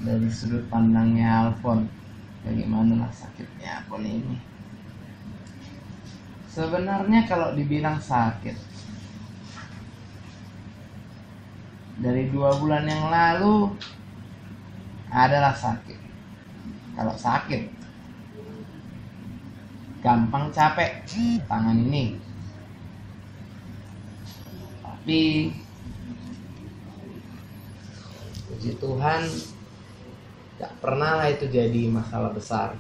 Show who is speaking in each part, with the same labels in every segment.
Speaker 1: dari sudut pandangnya Alfon, bagaimana sakitnya Alfon ini. Sebenarnya kalau dibilang sakit, dari 2 bulan yang lalu adalah sakit. Kalau sakit gampang capek tangan ini, tapi puji Tuhan gak pernah lah itu jadi masalah besar.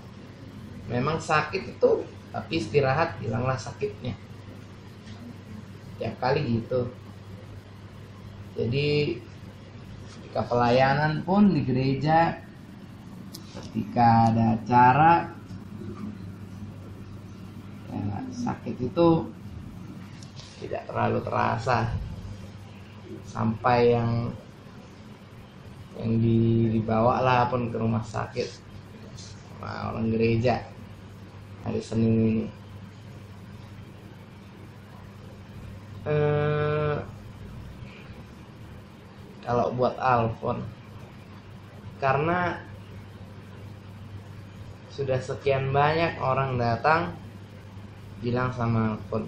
Speaker 1: Memang sakit itu, tapi istirahat hilanglah sakitnya. Tiap kali gitu. Jadi ketika pelayanan pun di gereja, ketika ada acara, ya, sakit itu tidak terlalu terasa. Sampai yang dibawa lah pun ke rumah sakit sama orang gereja hari Senin ini. Kalau buat Alfon, karena sudah sekian banyak orang datang bilang sama Alfon,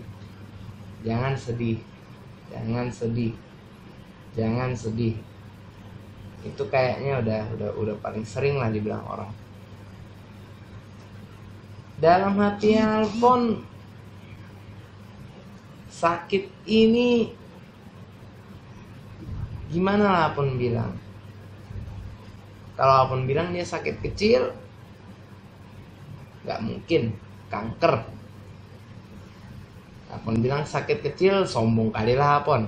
Speaker 1: jangan sedih, jangan sedih, jangan sedih. Itu kayaknya udah paling sering lah dibilang orang. Dalam hati Alfon, sakit ini gimana lah Alfon bilang. Kalau Alfon bilang dia sakit kecil, gak mungkin kanker. Alfon bilang sakit kecil, sombong kali lah Alfon.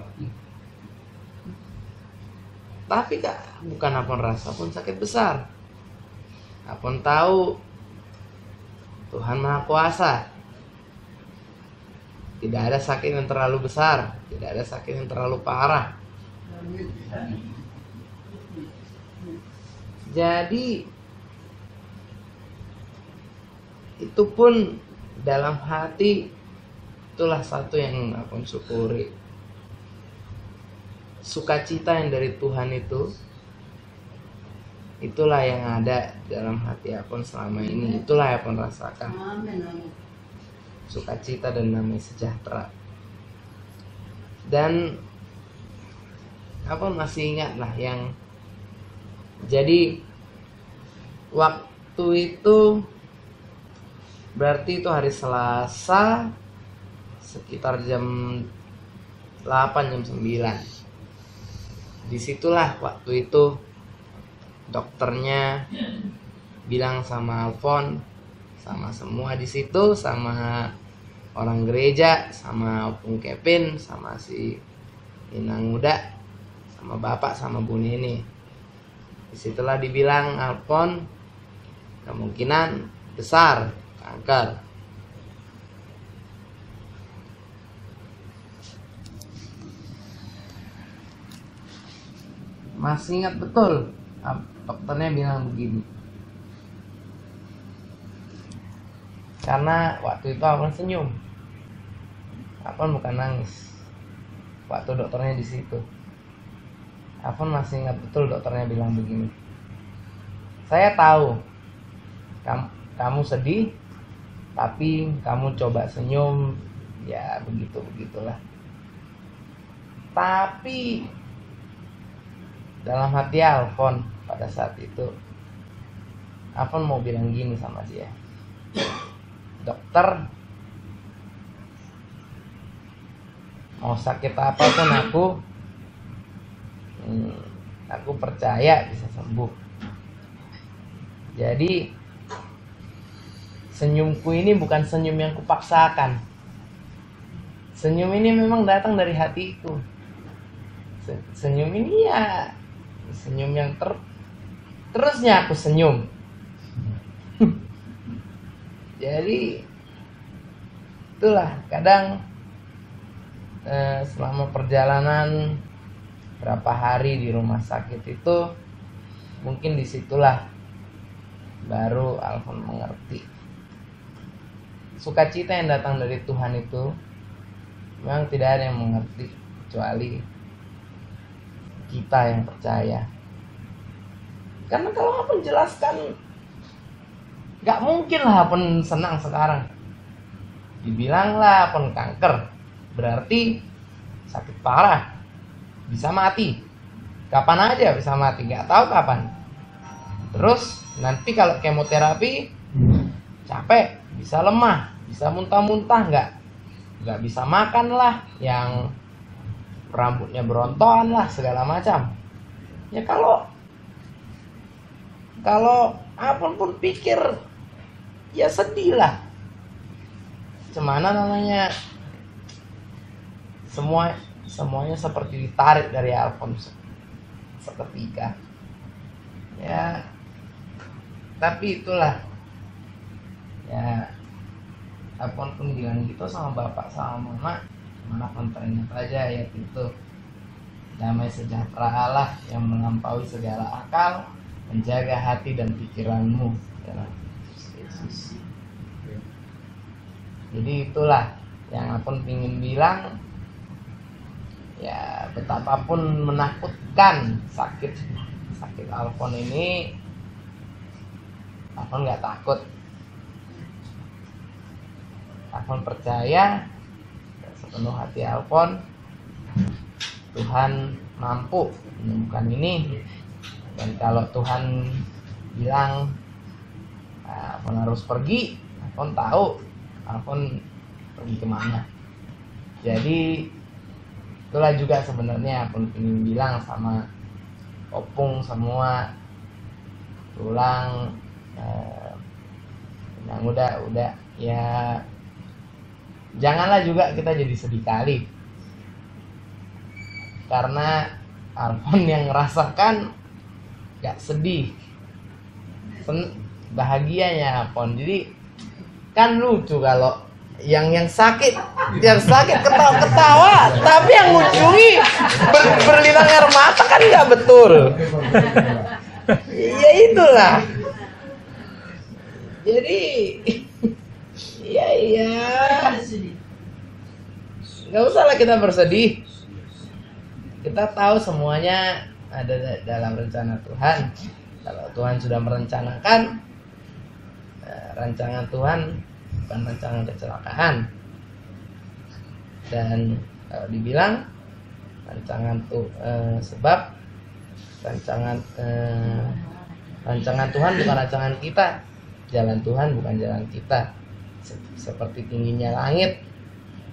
Speaker 1: Tapi bukan Alfon rasa pun sakit besar. Alfon tahu Tuhan Maha Kuasa. Tidak ada sakit yang terlalu besar, tidak ada sakit yang terlalu parah. Jadi itu pun dalam hati, itulah satu yang Alfon syukuri. Sukacita yang dari Tuhan itu, itulah yang ada dalam hati Alfon selama ini. Itulah yang Alfon rasakan. Sukacita dan damai sejahtera. Dan Alfon masih ingat lah yang jadi waktu itu, berarti itu hari Selasa sekitar jam 8 jam 9. Disitulah waktu itu dokternya bilang sama Alfon, sama semua di situ, sama orang gereja, sama Opung Kevin, sama si Inang Muda, sama bapak, sama Bu Nini. Disitulah dibilang Alfon kemungkinan besar kanker. Masih ingat betul dokternya bilang begini. Karena waktu itu Alfon senyum, Alfon bukan nangis. Waktu dokternya di situ, Alfon masih ingat betul dokternya bilang begini. Saya tahu kamu sedih, tapi kamu coba senyum, ya begitulah. Tapi dalam hati Alfon pada saat itu, Alfon mau bilang gini sama dia, dokter, mau sakit apapun aku percaya bisa sembuh. Jadi senyumku ini bukan senyum yang kupaksakan. Senyum ini memang datang dari hatiku. Senyum ini ya senyum yang terusnya aku senyum. Jadi itulah kadang selama perjalanan berapa hari di rumah sakit itu, mungkin disitulah baru Alfon mengerti sukacita yang datang dari Tuhan itu memang tidak ada yang mengerti kecuali kita yang percaya. Karena kalau Apun jelaskan, gak mungkin lah Apun senang sekarang. Dibilang lah Apun kanker, berarti sakit parah, bisa mati. Kapan aja bisa mati, gak tahu kapan. Terus nanti kalau kemoterapi capek, bisa lemah, bisa muntah-muntah, nggak bisa makan lah, yang rambutnya berontokan lah, segala macam. Ya kalau Apun pun pikir, ya sedih lah. Cemana namanya, semuanya seperti ditarik dari Apun seketika. Ya, tapi itulah. Ya, Apun pun bilang gitu sama bapak sama mama, mana pun ternyata aja ya itu. Damai sejahtera Allah yang melampaui segala akal, menjaga hati dan pikiranmu dalam Yesus. Jadi itulah yang Apun ingin bilang. Ya, betapapun menakutkan sakit Alfon ini, Apun nggak takut. Apun percaya sepenuh hati Alfon, Tuhan mampu menyembuhkan ini. Dan kalau Tuhan bilang Apun harus pergi, Apun tahu Apun pergi kemana. Jadi itulah juga sebenarnya Apun ingin bilang sama opung semua, pulang yang udah ya, janganlah juga kita jadi sedih kali, karena Alfon yang ngerasakan gak sedih, bahagianya Alfon. Jadi kan lucu kalau yang sakit ketawa, tapi yang ngunjungi berlinang air mata, kan nggak betul. Ya itulah. Jadi ya nggak usah lah kita bersedih. Kita tahu semuanya ada dalam rencana Tuhan. Kalau Tuhan sudah merencanakan, rancangan Tuhan bukan rancangan kecelakaan. Dan kalau dibilang rancangan sebab rancangan Tuhan bukan rancangan kita, jalan Tuhan bukan jalan kita. Seperti tingginya langit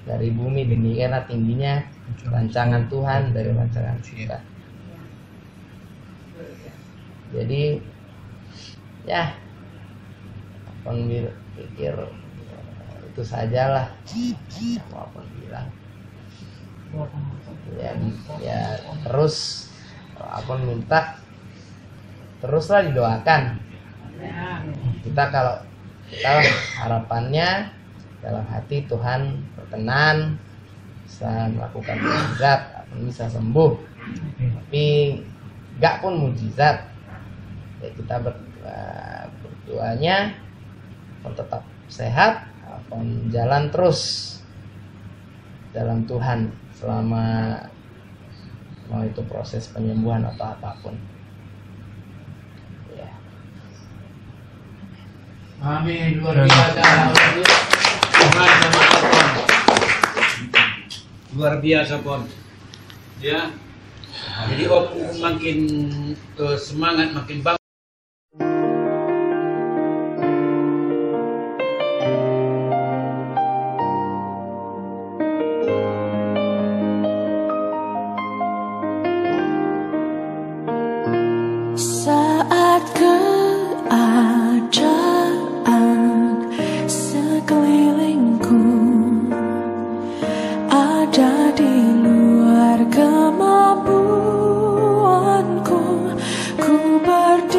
Speaker 1: dari bumi, demikianlah tingginya rancangan Tuhan dari rancangan kita. Jadi ya, Apun pikir itu sajalah yang Apun bilang. Ya terus Apun minta teruslah didoakan. Kita harapannya dalam hati Tuhan berkenan, bisa melakukan mukjizat, bisa sembuh. Tapi gak pun mukjizat, ya kita berdoanya Apun tetap sehat, Apun jalan terus dalam Tuhan selama mau itu proses penyembuhan atau apapun. Ya.
Speaker 2: Amin, luar biasa. Tuhan sama Apun. Luar biasa, Pon. Ya. Jadi opung makin semangat, makin bangga.
Speaker 3: Saat keadaan sekelilingku ada di luar kemampuanku, ku berdiri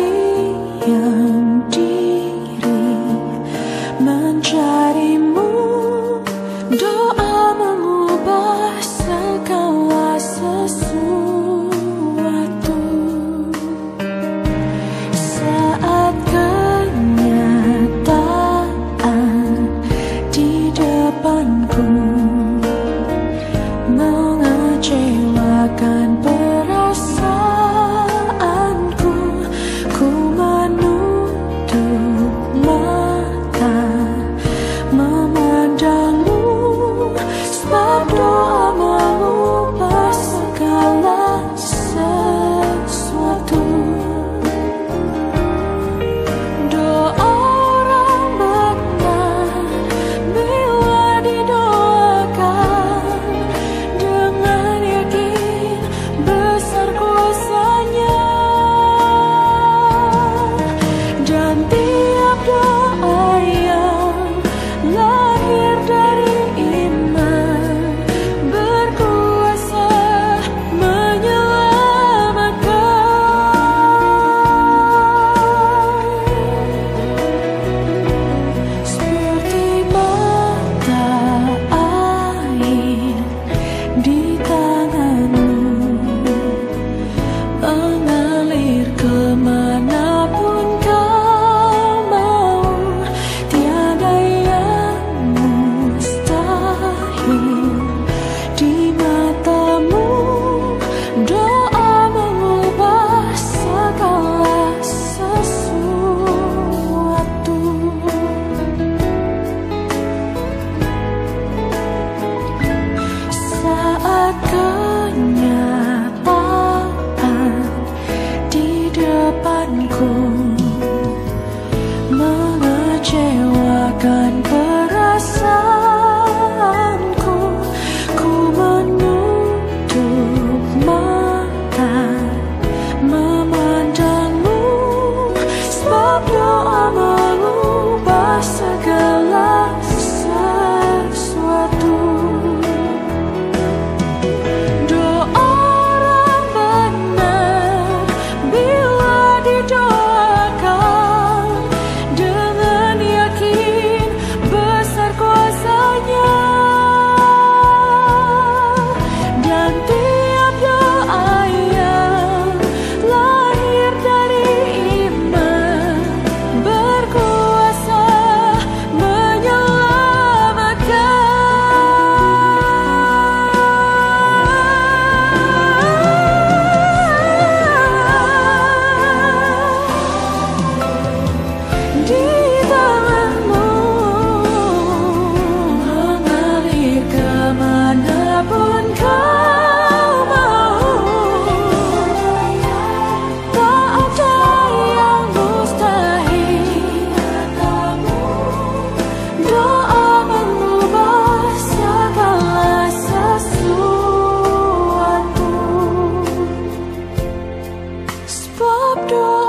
Speaker 3: doa